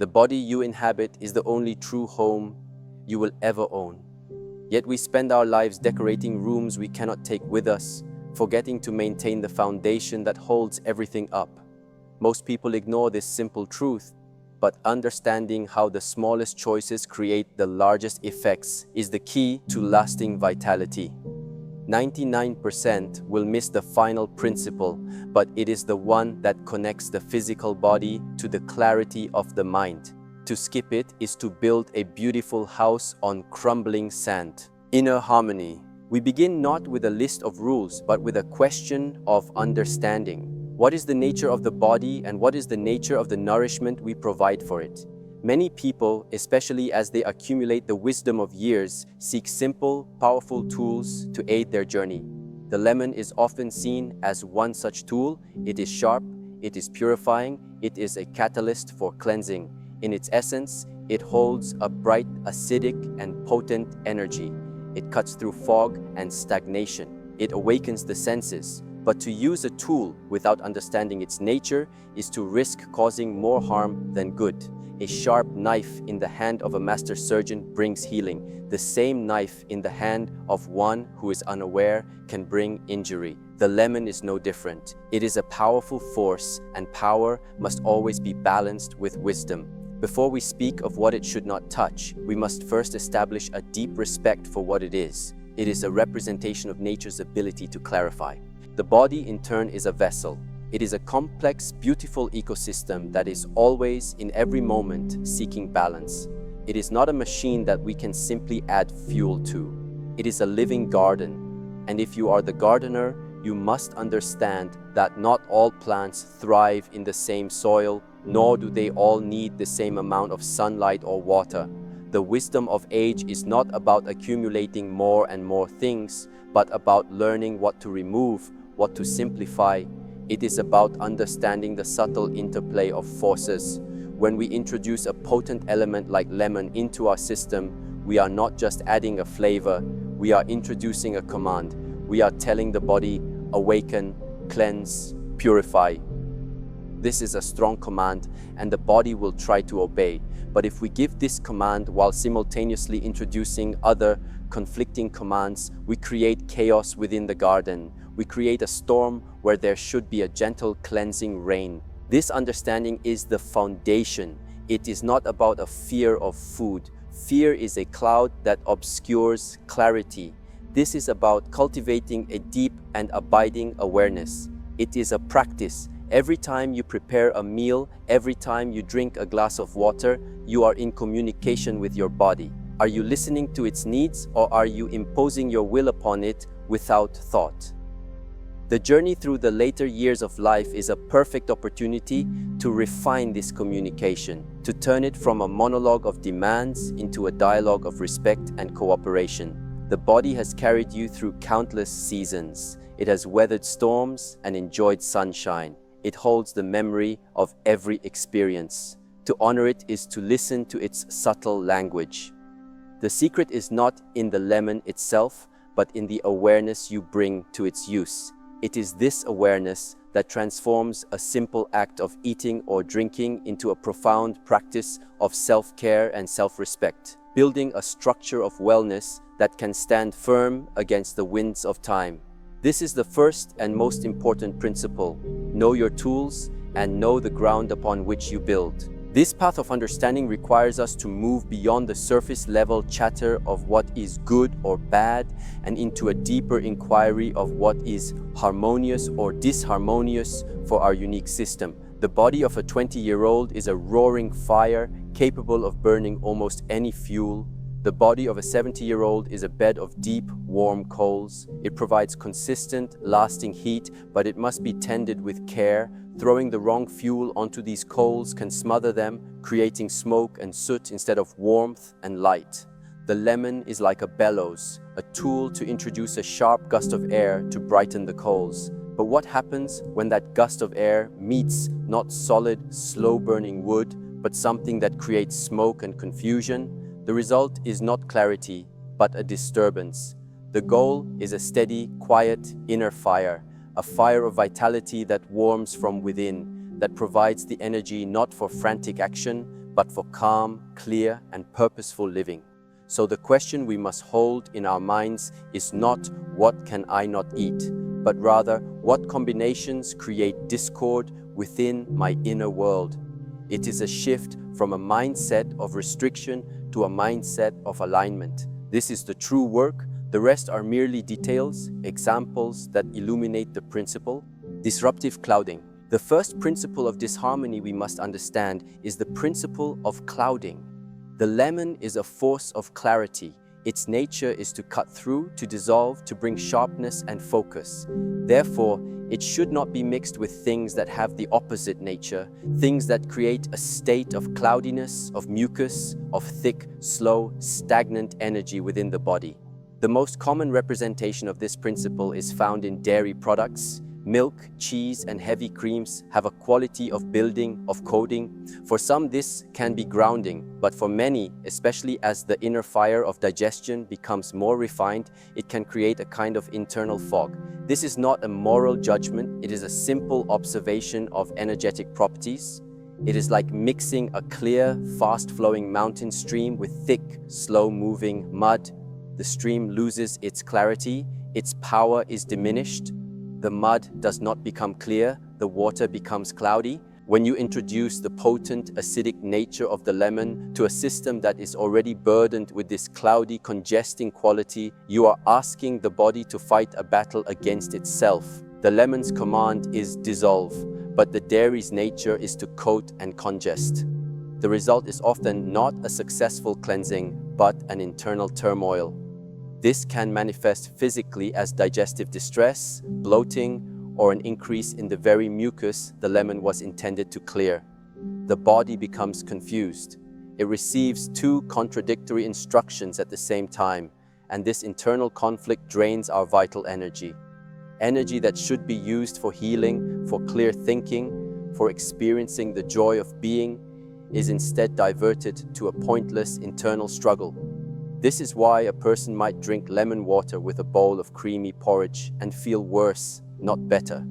The body you inhabit is the only true home you will ever own. Yet we spend our lives decorating rooms we cannot take with us, forgetting to maintain the foundation that holds everything up. Most people ignore this simple truth, but understanding how the smallest choices create the largest effects is the key to lasting vitality. 99% will miss the final principle, but it is the one that connects the physical body to the clarity of the mind. To skip it is to build a beautiful house on crumbling sand. Inner harmony. We begin not with a list of rules, but with a question of understanding. What is the nature of the body and what is the nature of the nourishment we provide for it? Many people, especially as they accumulate the wisdom of years, seek simple, powerful tools to aid their journey. The lemon is often seen as one such tool. It is sharp, it is purifying, it is a catalyst for cleansing. In its essence, it holds a bright, acidic, and potent energy. It cuts through fog and stagnation. It awakens the senses. But to use a tool without understanding its nature is to risk causing more harm than good. A sharp knife in the hand of a master surgeon brings healing. The same knife in the hand of one who is unaware can bring injury. The lemon is no different. It is a powerful force, and power must always be balanced with wisdom. Before we speak of what it should not touch, we must first establish a deep respect for what it is. It is a representation of nature's ability to clarify. The body, in turn, is a vessel. It is a complex, beautiful ecosystem that is always, in every moment, seeking balance. It is not a machine that we can simply add fuel to. It is a living garden. And if you are the gardener, you must understand that not all plants thrive in the same soil, nor do they all need the same amount of sunlight or water. The wisdom of age is not about accumulating more and more things, but about learning what to remove, what to simplify. It is about understanding the subtle interplay of forces. When we introduce a potent element like lemon into our system, we are not just adding a flavor, we are introducing a command. We are telling the body, awaken, cleanse, purify. This is a strong command, and the body will try to obey. But if we give this command while simultaneously introducing other conflicting commands, we create chaos within the garden. We create a storm where there should be a gentle cleansing rain. This understanding is the foundation. It is not about a fear of food. Fear is a cloud that obscures clarity. This is about cultivating a deep and abiding awareness. It is a practice. Every time you prepare a meal, every time you drink a glass of water, you are in communication with your body. Are you listening to its needs, or are you imposing your will upon it without thought? The journey through the later years of life is a perfect opportunity to refine this communication, to turn it from a monologue of demands into a dialogue of respect and cooperation. The body has carried you through countless seasons. It has weathered storms and enjoyed sunshine. It holds the memory of every experience. To honor it is to listen to its subtle language. The secret is not in the lemon itself, but in the awareness you bring to its use. It is this awareness that transforms a simple act of eating or drinking into a profound practice of self-care and self-respect, building a structure of wellness that can stand firm against the winds of time. This is the first and most important principle. Know your tools and know the ground upon which you build. This path of understanding requires us to move beyond the surface-level chatter of what is good or bad and into a deeper inquiry of what is harmonious or disharmonious for our unique system. The body of a 20-year-old is a roaring fire capable of burning almost any fuel. The body of a 70-year-old is a bed of deep, warm coals. It provides consistent, lasting heat, but it must be tended with care. Throwing the wrong fuel onto these coals can smother them, creating smoke and soot instead of warmth and light. The lemon is like a bellows, a tool to introduce a sharp gust of air to brighten the coals. But what happens when that gust of air meets not solid, slow-burning wood, but something that creates smoke and confusion? The result is not clarity, but a disturbance. The goal is a steady, quiet, inner fire, a fire of vitality that warms from within, that provides the energy not for frantic action, but for calm, clear, and purposeful living. So the question we must hold in our minds is not what can I not eat, but rather what combinations create discord within my inner world. It is a shift from a mindset of restriction to a mindset of alignment. This is the true work. The rest are merely details, examples that illuminate the principle. Disruptive clouding. The first principle of disharmony we must understand is the principle of clouding. The lemon is a force of clarity. Its nature is to cut through, to dissolve, to bring sharpness and focus. Therefore, it should not be mixed with things that have the opposite nature, things that create a state of cloudiness, of mucus, of thick, slow, stagnant energy within the body. The most common representation of this principle is found in dairy products. Milk, cheese, and heavy creams have a quality of building, of coating. For some, this can be grounding, but for many, especially as the inner fire of digestion becomes more refined, it can create a kind of internal fog. This is not a moral judgment, it is a simple observation of energetic properties. It is like mixing a clear, fast-flowing mountain stream with thick, slow-moving mud. The stream loses its clarity, its power is diminished. The mud does not become clear, the water becomes cloudy. When you introduce the potent acidic nature of the lemon to a system that is already burdened with this cloudy, congesting quality, you are asking the body to fight a battle against itself. The lemon's command is dissolve, but the dairy's nature is to coat and congest. The result is often not a successful cleansing, but an internal turmoil. This can manifest physically as digestive distress, bloating, or an increase in the very mucus the lemon was intended to clear. The body becomes confused. It receives two contradictory instructions at the same time, and this internal conflict drains our vital energy. Energy that should be used for healing, for clear thinking, for experiencing the joy of being, is instead diverted to a pointless internal struggle. This is why a person might drink lemon water with a bowl of creamy porridge and feel worse, not better.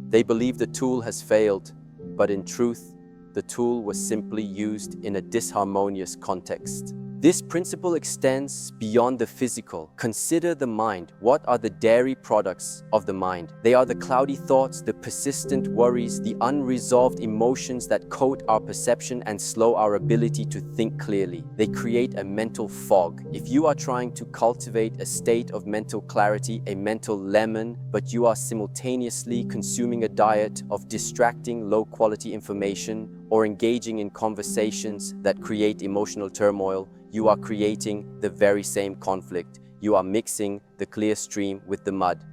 They believe the tool has failed, but in truth, the tool was simply used in a disharmonious context. This principle extends beyond the physical. Consider the mind. What are the dairy products of the mind? They are the cloudy thoughts, the persistent worries, the unresolved emotions that coat our perception and slow our ability to think clearly. They create a mental fog. If you are trying to cultivate a state of mental clarity, a mental lemon, but you are simultaneously consuming a diet of distracting, low-quality information or engaging in conversations that create emotional turmoil, you are creating the very same conflict. You are mixing the clear stream with the mud.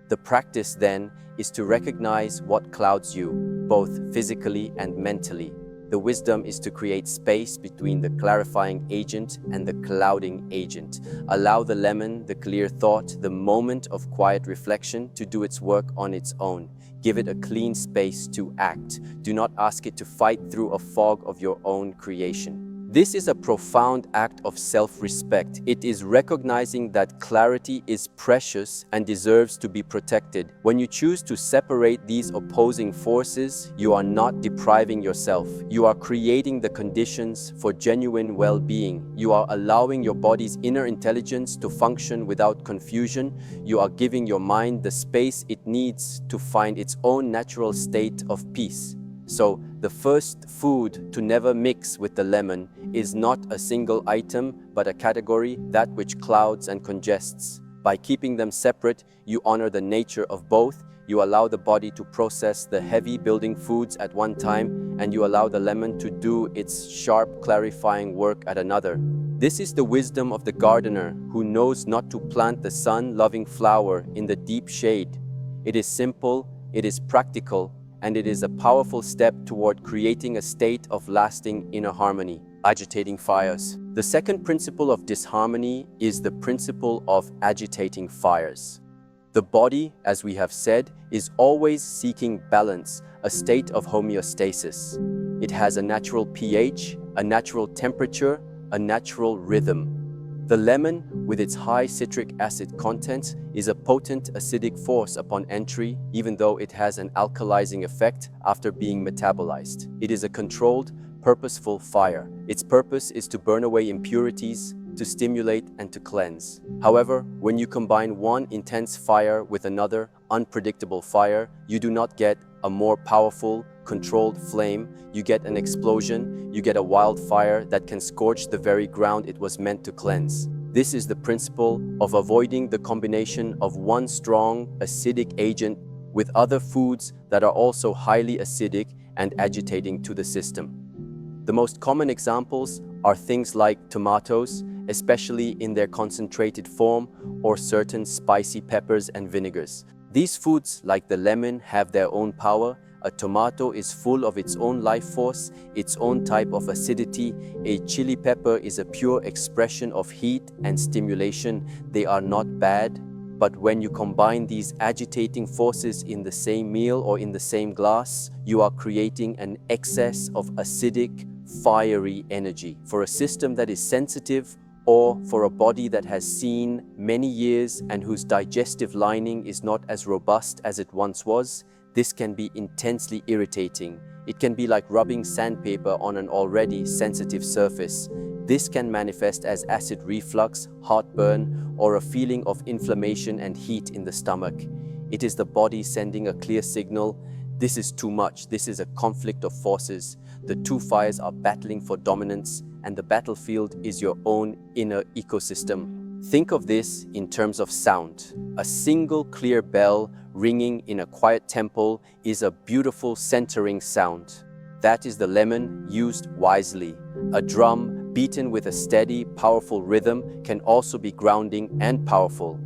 The practice then is to recognize what clouds you, both physically and mentally. The wisdom is to create space between the clarifying agent and the clouding agent. Allow the lemon, the clear thought, the moment of quiet reflection to do its work on its own. Give it a clean space to act. Do not ask it to fight through a fog of your own creation. This is a profound act of self-respect. It is recognizing that clarity is precious and deserves to be protected. When you choose to separate these opposing forces, you are not depriving yourself. You are creating the conditions for genuine well-being. You are allowing your body's inner intelligence to function without confusion. You are giving your mind the space it needs to find its own natural state of peace. So, the first food to never mix with the lemon is not a single item, but a category, that which clouds and congests. By keeping them separate, you honor the nature of both, you allow the body to process the heavy building foods at one time, and you allow the lemon to do its sharp clarifying work at another. This is the wisdom of the gardener who knows not to plant the sun-loving flower in the deep shade. It is simple, it is practical, and it is a powerful step toward creating a state of lasting inner harmony. Agitating fires. The second principle of disharmony is the principle of agitating fires. The body, as we have said, is always seeking balance, a state of homeostasis. It has a natural pH, a natural temperature, a natural rhythm. The lemon, with its high citric acid content, is a potent acidic force upon entry, even though it has an alkalizing effect after being metabolized. It is a controlled, purposeful fire. Its purpose is to burn away impurities, to stimulate and to cleanse. However, when you combine one intense fire with another unpredictable fire, you do not get a more powerful, controlled flame. You get an explosion, you get a wildfire that can scorch the very ground it was meant to cleanse. This is the principle of avoiding the combination of one strong, acidic agent with other foods that are also highly acidic and agitating to the system. The most common examples are things like tomatoes, especially in their concentrated form, or certain spicy peppers and vinegars. These foods, like the lemon, have their own power. A tomato is full of its own life force, its own type of acidity. A chili pepper is a pure expression of heat and stimulation. They are not bad, but when you combine these agitating forces in the same meal or in the same glass, you are creating an excess of acidic, fiery energy. For a system that is sensitive, or for a body that has seen many years and whose digestive lining is not as robust as it once was, this can be intensely irritating. It can be like rubbing sandpaper on an already sensitive surface. This can manifest as acid reflux, heartburn, or a feeling of inflammation and heat in the stomach. It is the body sending a clear signal. This is too much. This is a conflict of forces. The two fires are battling for dominance, and the battlefield is your own inner ecosystem. Think of this in terms of sound. A single clear bell ringing in a quiet temple is a beautiful centering sound. That is the lemon used wisely. A drum beaten with a steady, powerful rhythm can also be grounding and powerful.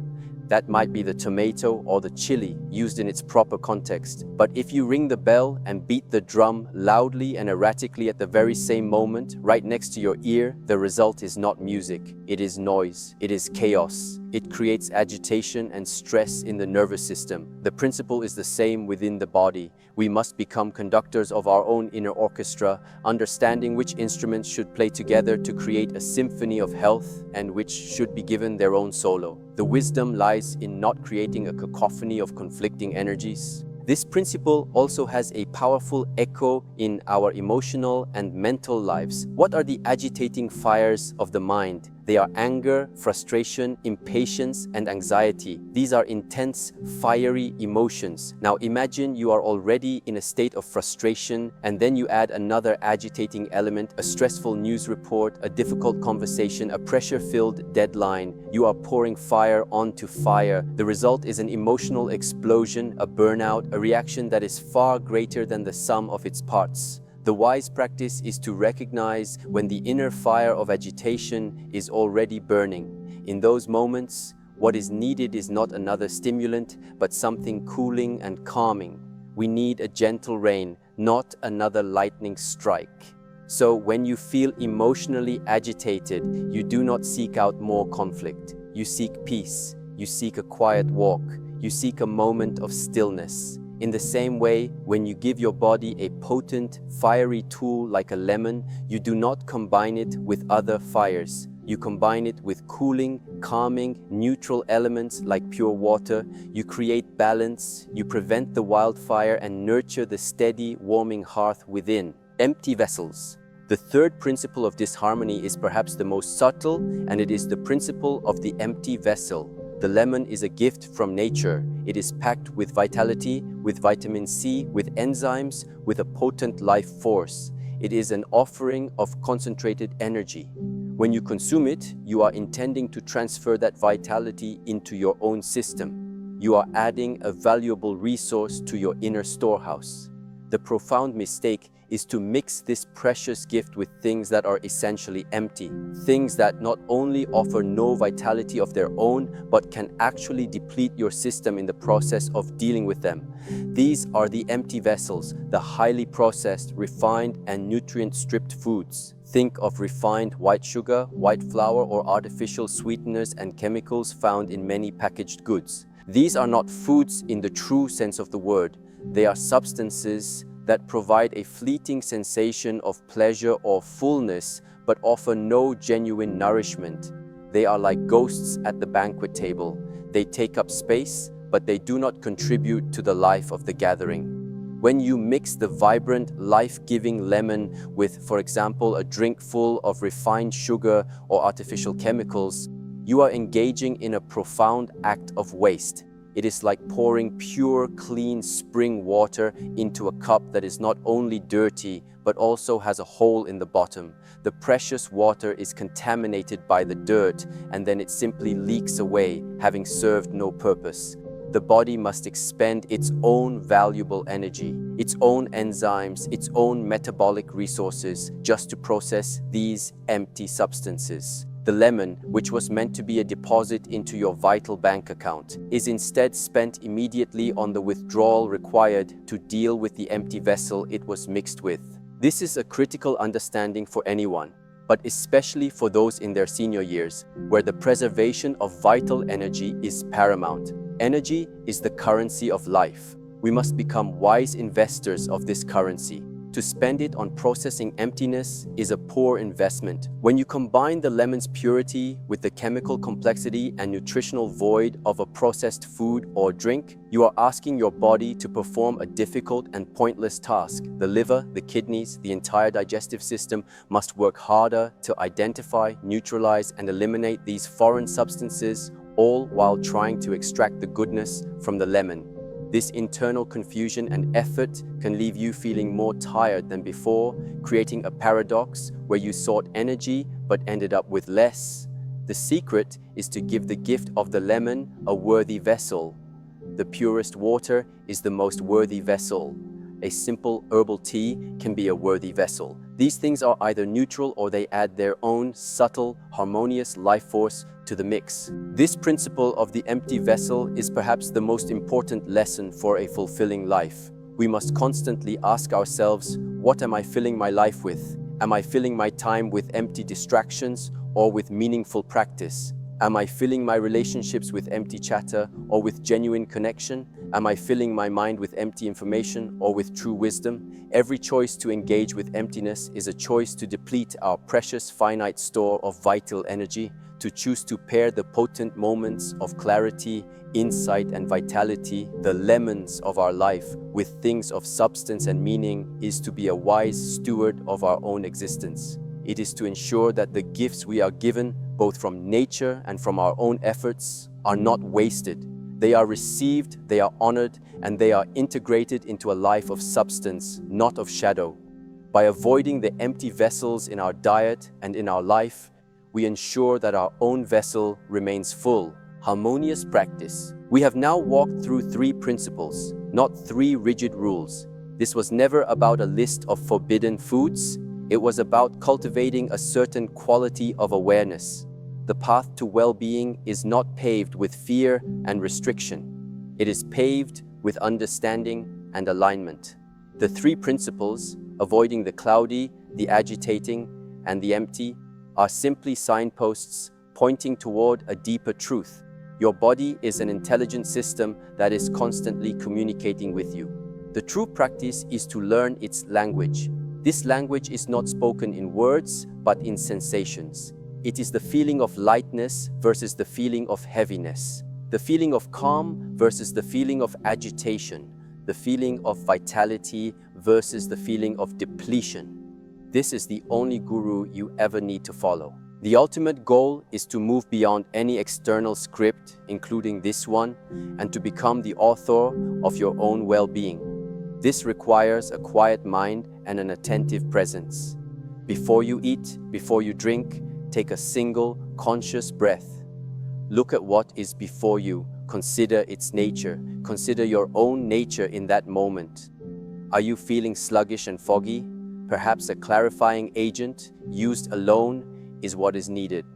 That might be the tomato or the chili used in its proper context. But if you ring the bell and beat the drum loudly and erratically at the very same moment, right next to your ear, the result is not music. It is noise. It is chaos. It creates agitation and stress in the nervous system. The principle is the same within the body. We must become conductors of our own inner orchestra, understanding which instruments should play together to create a symphony of health and which should be given their own solo. The wisdom lies in not creating a cacophony of conflicting energies. This principle also has a powerful echo in our emotional and mental lives. What are the agitating fires of the mind? They are anger, frustration, impatience, and anxiety. These are intense, fiery emotions. Now imagine you are already in a state of frustration, and then you add another agitating element, a stressful news report, a difficult conversation, a pressure-filled deadline. You are pouring fire onto fire. The result is an emotional explosion, a burnout, a reaction that is far greater than the sum of its parts. The wise practice is to recognize when the inner fire of agitation is already burning. In those moments, what is needed is not another stimulant, but something cooling and calming. We need a gentle rain, not another lightning strike. So when you feel emotionally agitated, you do not seek out more conflict. You seek peace. You seek a quiet walk. You seek a moment of stillness. In the same way, when you give your body a potent, fiery tool like a lemon, you do not combine it with other fires. You combine it with cooling, calming, neutral elements like pure water. You create balance, you prevent the wildfire and nurture the steady, warming hearth within. Empty vessels. The third principle of disharmony is perhaps the most subtle, and it is the principle of the empty vessel. The lemon is a gift from nature. It is packed with vitality, with vitamin C, with enzymes, with a potent life force. It is an offering of concentrated energy. When you consume it, you are intending to transfer that vitality into your own system. You are adding a valuable resource to your inner storehouse. The profound mistake is to mix this precious gift with things that are essentially empty, things that not only offer no vitality of their own, but can actually deplete your system in the process of dealing with them. These are the empty vessels, the highly processed, refined, and nutrient-stripped foods. Think of refined white sugar, white flour, or artificial sweeteners and chemicals found in many packaged goods. These are not foods in the true sense of the word. They are substances that provide a fleeting sensation of pleasure or fullness, but offer no genuine nourishment. They are like ghosts at the banquet table. They take up space, but they do not contribute to the life of the gathering. When you mix the vibrant, life-giving lemon with, for example, a drink full of refined sugar or artificial chemicals, you are engaging in a profound act of waste. It is like pouring pure, clean spring water into a cup that is not only dirty, but also has a hole in the bottom. The precious water is contaminated by the dirt, and then it simply leaks away, having served no purpose. The body must expend its own valuable energy, its own enzymes, its own metabolic resources, just to process these empty substances. The lemon, which was meant to be a deposit into your vital bank account, is instead spent immediately on the withdrawal required to deal with the empty vessel it was mixed with. This is a critical understanding for anyone, but especially for those in their senior years, where the preservation of vital energy is paramount. Energy is the currency of life. We must become wise investors of this currency. To spend it on processing emptiness is a poor investment. When you combine the lemon's purity with the chemical complexity and nutritional void of a processed food or drink, you are asking your body to perform a difficult and pointless task. The liver, the kidneys, the entire digestive system must work harder to identify, neutralize, and eliminate these foreign substances, all while trying to extract the goodness from the lemon. This internal confusion and effort can leave you feeling more tired than before, creating a paradox where you sought energy but ended up with less. The secret is to give the gift of the lemon a worthy vessel. The purest water is the most worthy vessel. A simple herbal tea can be a worthy vessel. These things are either neutral or they add their own subtle, harmonious life force to the mix. This principle of the empty vessel is perhaps the most important lesson for a fulfilling life. We must constantly ask ourselves, what am I filling my life with? Am I filling my time with empty distractions or with meaningful practice? Am I filling my relationships with empty chatter or with genuine connection? Am I filling my mind with empty information or with true wisdom? Every choice to engage with emptiness is a choice to deplete our precious finite store of vital energy. To choose to pair the potent moments of clarity, insight, and vitality, the lemons of our life, with things of substance and meaning, is to be a wise steward of our own existence. It is to ensure that the gifts we are given, both from nature and from our own efforts, are not wasted. They are received, they are honored, and they are integrated into a life of substance, not of shadow. By avoiding the empty vessels in our diet and in our life, we ensure that our own vessel remains full. Harmonious practice. We have now walked through 3 principles, not 3 rigid rules. This was never about a list of forbidden foods. It was about cultivating a certain quality of awareness. The path to well-being is not paved with fear and restriction. It is paved with understanding and alignment. The 3 principles, avoiding the cloudy, the agitating, and the empty, are simply signposts pointing toward a deeper truth. Your body is an intelligent system that is constantly communicating with you. The true practice is to learn its language. This language is not spoken in words, but in sensations. It is the feeling of lightness versus the feeling of heaviness, the feeling of calm versus the feeling of agitation, the feeling of vitality versus the feeling of depletion. This is the only guru you ever need to follow. The ultimate goal is to move beyond any external script, including this one, and to become the author of your own well-being. This requires a quiet mind and an attentive presence. Before you eat, before you drink, take a single, conscious breath. Look at what is before you. Consider its nature. Consider your own nature in that moment. Are you feeling sluggish and foggy? Perhaps a clarifying agent, used alone, is what is needed.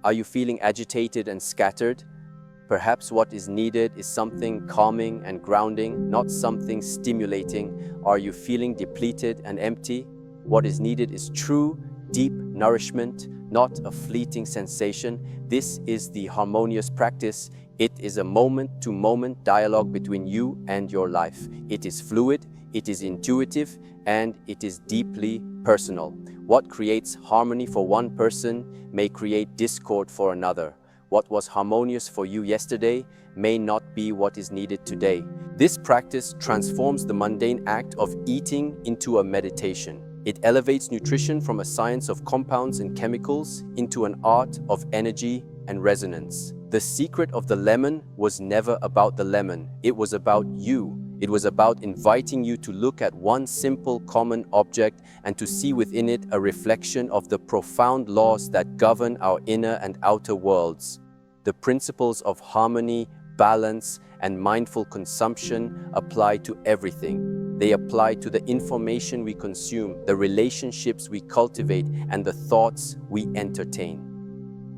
Are you feeling agitated and scattered? Perhaps what is needed is something calming and grounding, not something stimulating. Are you feeling depleted and empty? What is needed is true, deep nourishment, not a fleeting sensation. This is the harmonious practice. It is a moment-to-moment dialogue between you and your life. It is fluid, it is intuitive, and it is deeply personal. What creates harmony for one person may create discord for another. What was harmonious for you yesterday may not be what is needed today. This practice transforms the mundane act of eating into a meditation. It elevates nutrition from a science of compounds and chemicals into an art of energy and resonance. The secret of the lemon was never about the lemon. It was about you. It was about inviting you to look at one simple common object and to see within it a reflection of the profound laws that govern our inner and outer worlds. The principles of harmony, balance, and mindful consumption apply to everything. They apply to the information we consume, the relationships we cultivate, and the thoughts we entertain.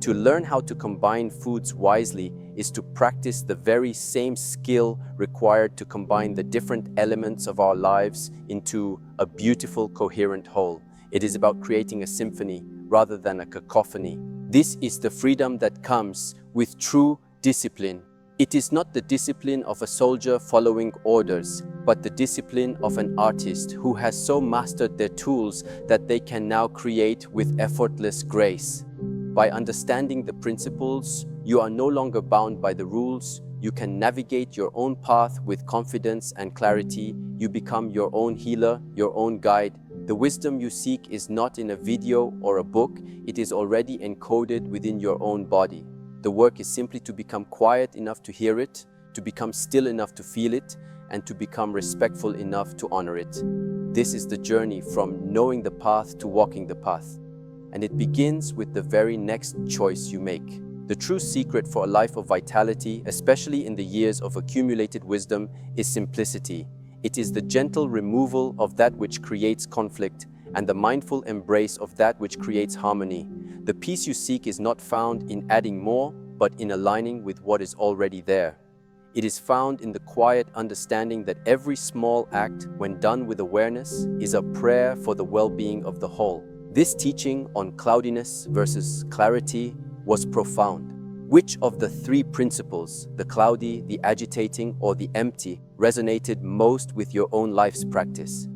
To learn how to combine foods wisely is to practice the very same skill required to combine the different elements of our lives into a beautiful, coherent whole. It is about creating a symphony rather than a cacophony. This is the freedom that comes with true discipline. It is not the discipline of a soldier following orders, but the discipline of an artist who has so mastered their tools that they can now create with effortless grace. By understanding the principles, you are no longer bound by the rules. You can navigate your own path with confidence and clarity. You become your own healer, your own guide. The wisdom you seek is not in a video or a book. It is already encoded within your own body. The work is simply to become quiet enough to hear it, to become still enough to feel it, and to become respectful enough to honor it. This is the journey from knowing the path to walking the path. And it begins with the very next choice you make. The true secret for a life of vitality, especially in the years of accumulated wisdom, is simplicity. It is the gentle removal of that which creates conflict and the mindful embrace of that which creates harmony. The peace you seek is not found in adding more, but in aligning with what is already there. It is found in the quiet understanding that every small act, when done with awareness, is a prayer for the well-being of the whole. This teaching on cloudiness versus clarity was profound. Which of the three principles, the cloudy, the agitating, or the empty, resonated most with your own life's practice?